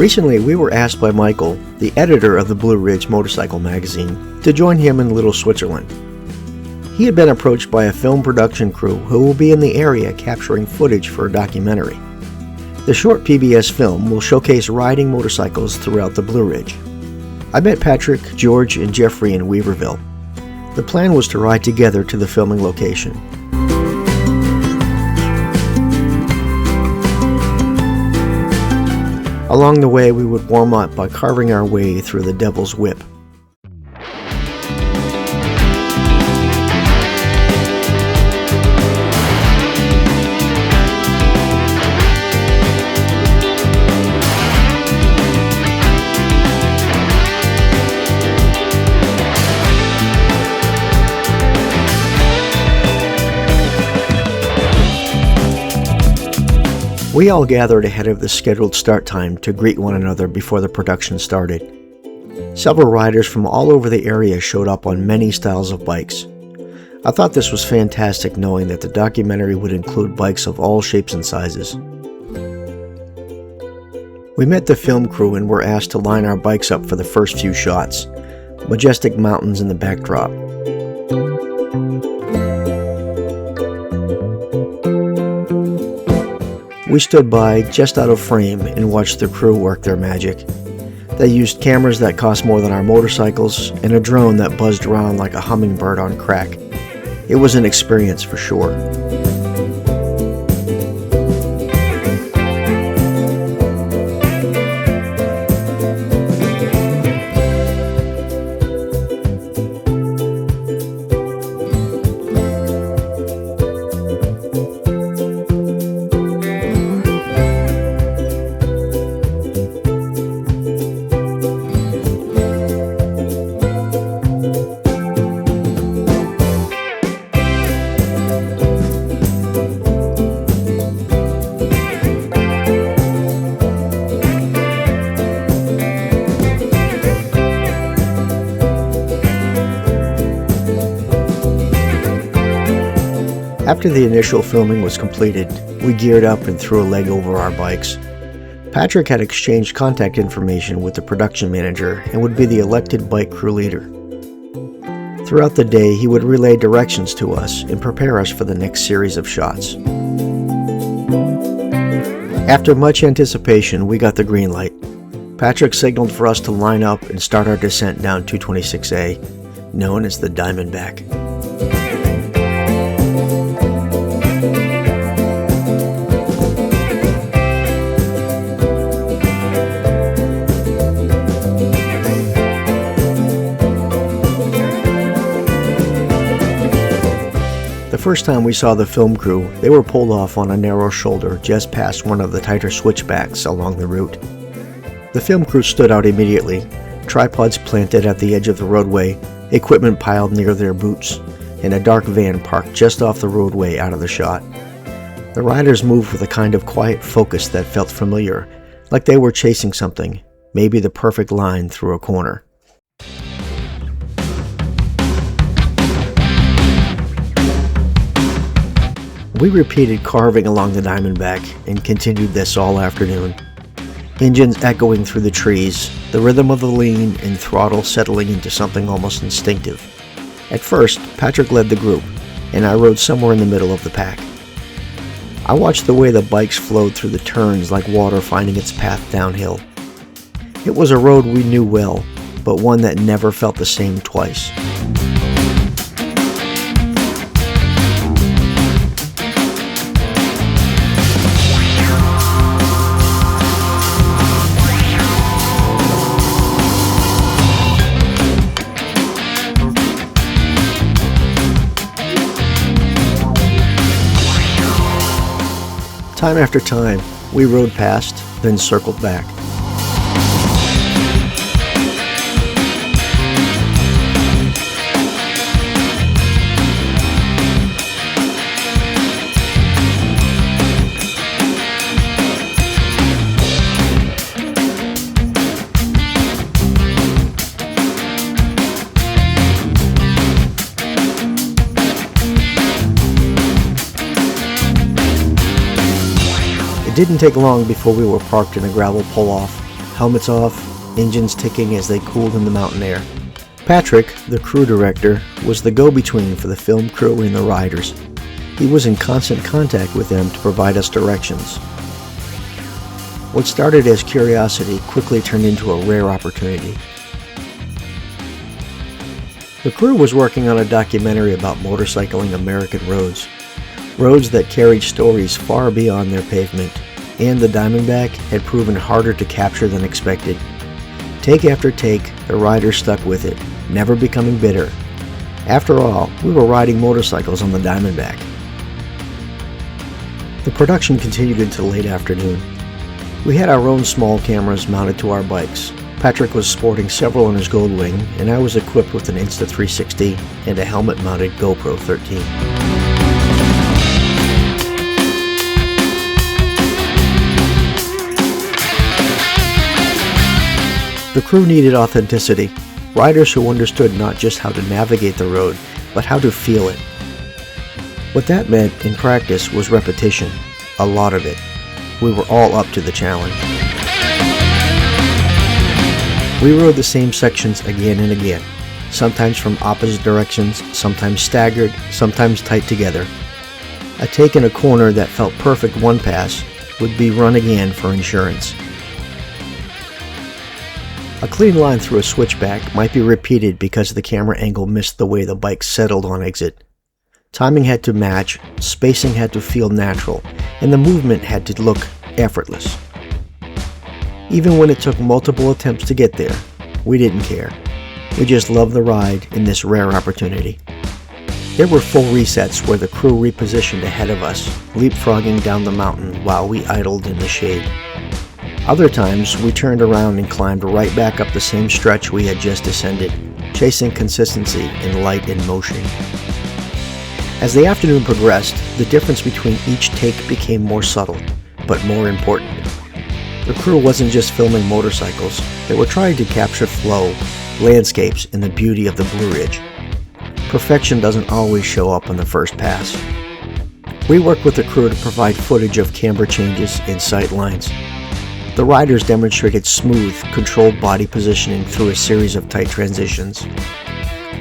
Recently, we were asked by Michael, the editor of the Blue Ridge Motorcycle magazine, to join him in Little Switzerland. He had been approached by a film production crew who will be in the area capturing footage for a documentary. The short PBS film will showcase riding motorcycles throughout the Blue Ridge. I met Patrick, George, and Jeffrey in Weaverville. The plan was to ride together to the filming location. Along the way, we would warm up by carving our way through the Devil's Whip. We all gathered ahead of the scheduled start time to greet one another before the production started. Several riders from all over the area showed up on many styles of bikes. I thought this was fantastic, knowing that the documentary would include bikes of all shapes and sizes. We met the film crew and were asked to line our bikes up for the first few shots. Majestic mountains in the backdrop. We stood by, just out of frame, and watched the crew work their magic. They used cameras that cost more than our motorcycles, and a drone that buzzed around like a hummingbird on crack. It was an experience for sure. After the initial filming was completed, we geared up and threw a leg over our bikes. Patrick had exchanged contact information with the production manager and would be the elected bike crew leader. Throughout the day, he would relay directions to us and prepare us for the next series of shots. After much anticipation, we got the green light. Patrick signaled for us to line up and start our descent down 226A, known as the Diamondback. The first time we saw the film crew, they were pulled off on a narrow shoulder just past one of the tighter switchbacks along the route. The film crew stood out immediately, tripods planted at the edge of the roadway, equipment piled near their boots, and a dark van parked just off the roadway out of the shot. The riders moved with a kind of quiet focus that felt familiar, like they were chasing something, maybe the perfect line through a corner. We repeated carving along the Diamondback and continued this all afternoon. Engines echoing through the trees, the rhythm of the lean and throttle settling into something almost instinctive. At first, Patrick led the group, and I rode somewhere in the middle of the pack. I watched the way the bikes flowed through the turns like water finding its path downhill. It was a road we knew well, but one that never felt the same twice. Time after time, we rode past, then circled back. It didn't take long before we were parked in a gravel pull-off, helmets off, engines ticking as they cooled in the mountain air. Patrick, the crew director, was the go-between for the film crew and the riders. He was in constant contact with them to provide us directions. What started as curiosity quickly turned into a rare opportunity. The crew was working on a documentary about motorcycling American roads, roads that carried stories far beyond their pavement, and the Diamondback had proven harder to capture than expected. Take after take, the riders stuck with it, never becoming bitter. After all, we were riding motorcycles on the Diamondback. The production continued into late afternoon. We had our own small cameras mounted to our bikes. Patrick was sporting several on his Goldwing, and I was equipped with an Insta360 and a helmet-mounted GoPro 13. The crew needed authenticity, riders who understood not just how to navigate the road, but how to feel it. What that meant in practice was repetition, a lot of it. We were all up to the challenge. We rode the same sections again and again, sometimes from opposite directions, sometimes staggered, sometimes tight together. A take in a corner that felt perfect one pass would be run again for insurance. A clean line through a switchback might be repeated because the camera angle missed the way the bike settled on exit. Timing had to match, spacing had to feel natural, and the movement had to look effortless. Even when it took multiple attempts to get there, we didn't care. We just loved the ride in this rare opportunity. There were full resets where the crew repositioned ahead of us, leapfrogging down the mountain while we idled in the shade. Other times, we turned around and climbed right back up the same stretch we had just descended, chasing consistency in light and motion. As the afternoon progressed, the difference between each take became more subtle, but more important. The crew wasn't just filming motorcycles, they were trying to capture flow, landscapes, and the beauty of the Blue Ridge. Perfection doesn't always show up on the first pass. We worked with the crew to provide footage of camber changes and sight lines. The riders demonstrated smooth, controlled body positioning through a series of tight transitions.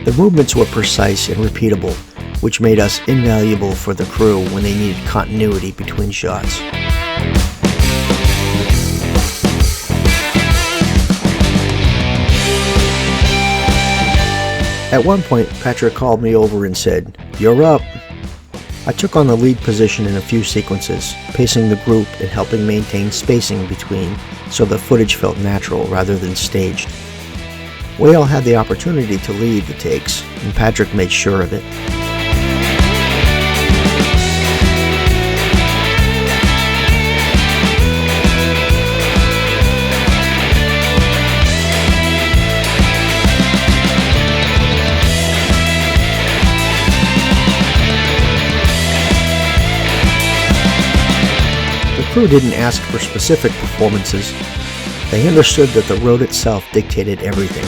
The movements were precise and repeatable, which made us invaluable for the crew when they needed continuity between shots. At one point, Patrick called me over and said, "You're up." I took on the lead position in a few sequences, pacing the group and helping maintain spacing between so the footage felt natural rather than staged. We all had the opportunity to lead the takes, and Patrick made sure of it. The crew didn't ask for specific performances. They understood that the road itself dictated everything.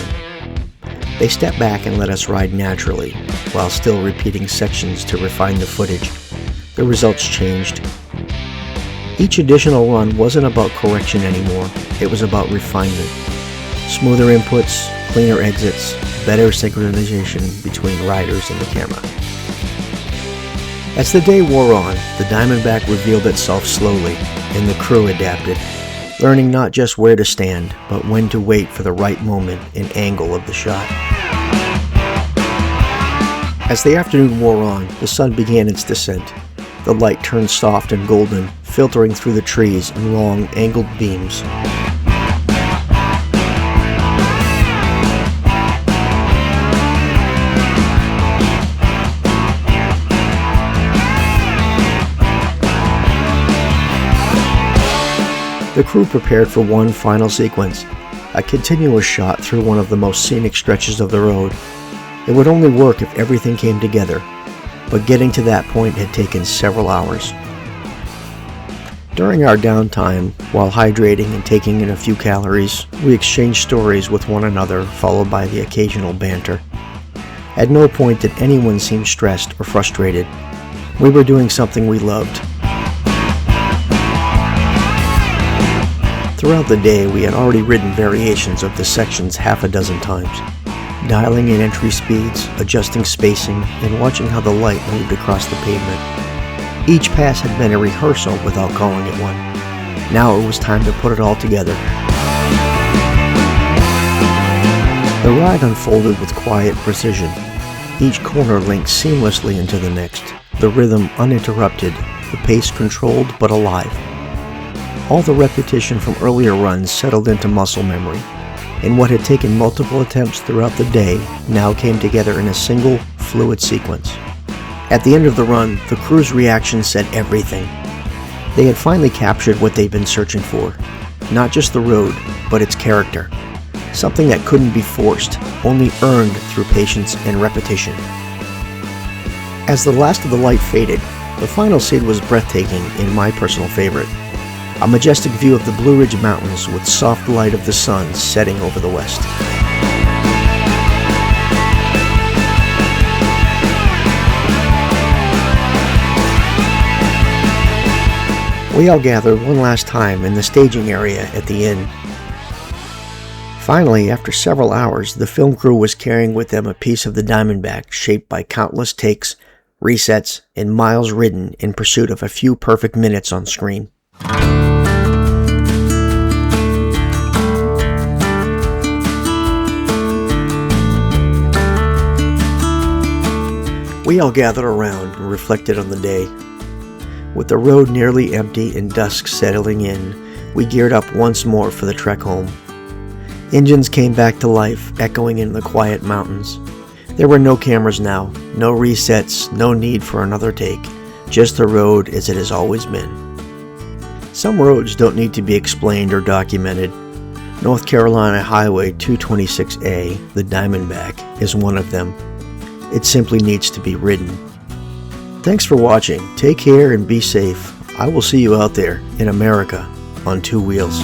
They stepped back and let us ride naturally, while still repeating sections to refine the footage. The results changed. Each additional run wasn't about correction anymore, it was about refinement. Smoother inputs, cleaner exits, better synchronization between riders and the camera. As the day wore on, the Diamondback revealed itself slowly, and the crew adapted, learning not just where to stand, but when to wait for the right moment and angle of the shot. As the afternoon wore on, the sun began its descent. The light turned soft and golden, filtering through the trees in long, angled beams. The crew prepared for one final sequence, a continuous shot through one of the most scenic stretches of the road. It would only work if everything came together, but getting to that point had taken several hours. During our downtime, while hydrating and taking in a few calories, we exchanged stories with one another, followed by the occasional banter. At no point did anyone seem stressed or frustrated. We were doing something we loved. Throughout the day, we had already ridden variations of the sections half a dozen times, dialing in entry speeds, adjusting spacing, and watching how the light moved across the pavement. Each pass had been a rehearsal without calling it one. Now it was time to put it all together. The ride unfolded with quiet precision. Each corner linked seamlessly into the next, the rhythm uninterrupted, the pace controlled but alive. All the repetition from earlier runs settled into muscle memory, and what had taken multiple attempts throughout the day now came together in a single, fluid sequence. At the end of the run, the crew's reaction said everything. They had finally captured what they'd been searching for. Not just the road, but its character. Something that couldn't be forced, only earned through patience and repetition. As the last of the light faded, the final scene was breathtaking and my personal favorite. A majestic view of the Blue Ridge Mountains with soft light of the sun setting over the west. We all gathered one last time in the staging area at the inn. Finally, after several hours, the film crew was carrying with them a piece of the Diamondback shaped by countless takes, resets, and miles ridden in pursuit of a few perfect minutes on screen. We all gathered around and reflected on the day. With the road nearly empty and dusk settling in, we geared up once more for the trek home. Engines came back to life, echoing in the quiet mountains. There were no cameras now, no resets, no need for another take, just the road as it has always been. Some roads don't need to be explained or documented. North Carolina Highway 226A, the Diamondback, is one of them. It simply needs to be ridden. Thanks for watching. Take care and be safe. I will see you out there in America on two wheels.